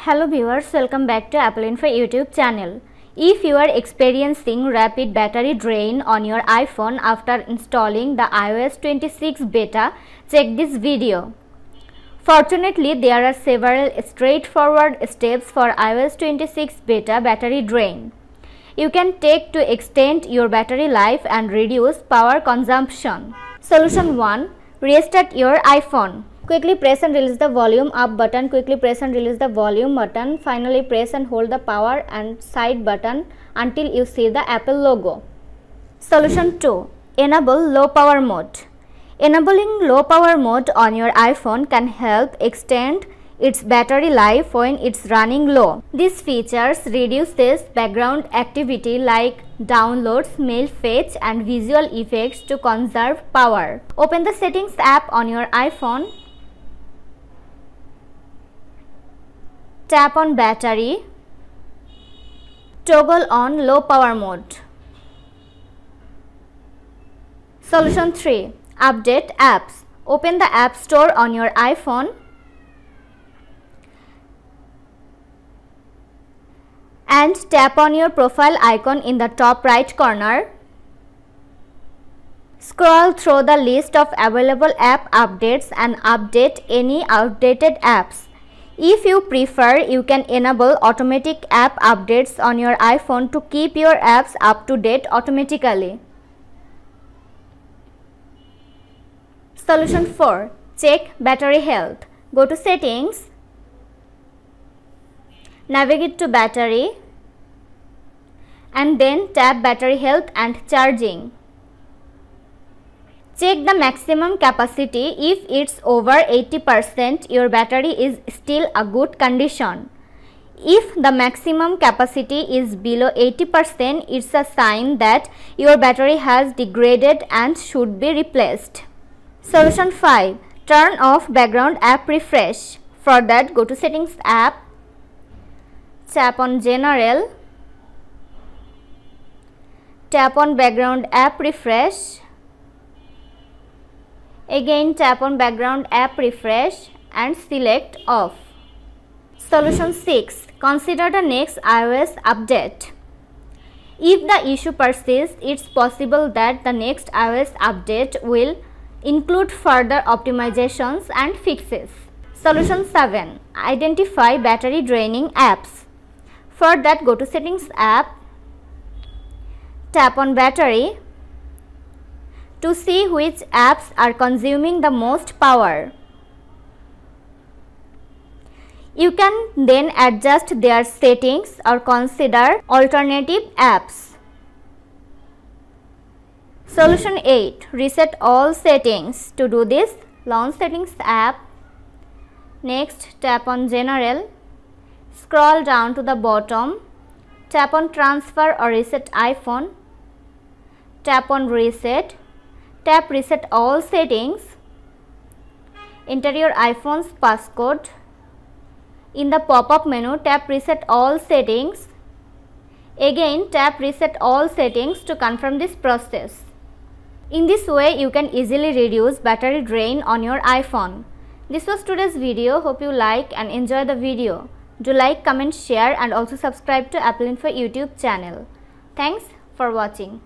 Hello viewers, welcome back to Apple Info YouTube channel. If you are experiencing rapid battery drain on your iPhone after installing the iOS 26 beta, check this video. Fortunately, there are several straightforward steps for iOS 26 beta battery drain you can take to extend your battery life and reduce power consumption. Solution 1. Restart your iPhone. Quickly press and release the volume up button. Quickly press and release the volume button. Finally, press and hold the power and side button until you see the Apple logo. Solution 2. Enable low power mode. Enabling low power mode on your iPhone can help extend its battery life when it's running low. These features reduces background activity like downloads, mail fetch and visual effects to conserve power. Open the Settings app on your iPhone. Tap on Battery. Toggle on low power mode. Solution 3. Update apps. Open the App Store on your iPhone and tap on your profile icon in the top right corner. Scroll through the list of available app updates and update any outdated apps. If you prefer, you can enable automatic app updates on your iPhone to keep your apps up to date automatically. Solution 4. Check battery health. Go to Settings, navigate to Battery and then tap Battery Health and Charging. Check the maximum capacity. If it's over 80%, your battery is still a good condition. If the maximum capacity is below 80%, it's a sign that your battery has degraded and should be replaced. Solution 5. Turn off background app refresh. For that, go to Settings app, tap on General, tap on background app refresh, again tap on background app refresh and select off. Solution 6. Consider the next iOS update. If the issue persists, it's possible that the next iOS update will include further optimizations and fixes. Solution 7. Identify battery draining apps. For that, go to Settings app, tap on Battery to see which apps are consuming the most power. You can then adjust their settings or consider alternative apps. Solution 8. Reset all settings. To do this, launch Settings app. Next, tap on General. Scroll down to the bottom. Tap on Transfer or Reset iPhone. Tap on Reset. Tap Reset all settings. Enter your iPhone's passcode. In the pop-up menu, tap Reset all settings. Again, tap Reset all settings to confirm this process. In this way, you can easily reduce battery drain on your iPhone. This was today's video. Hope you like and enjoy the video. Do like, comment, share and also subscribe to Apple Info YouTube channel. Thanks for watching.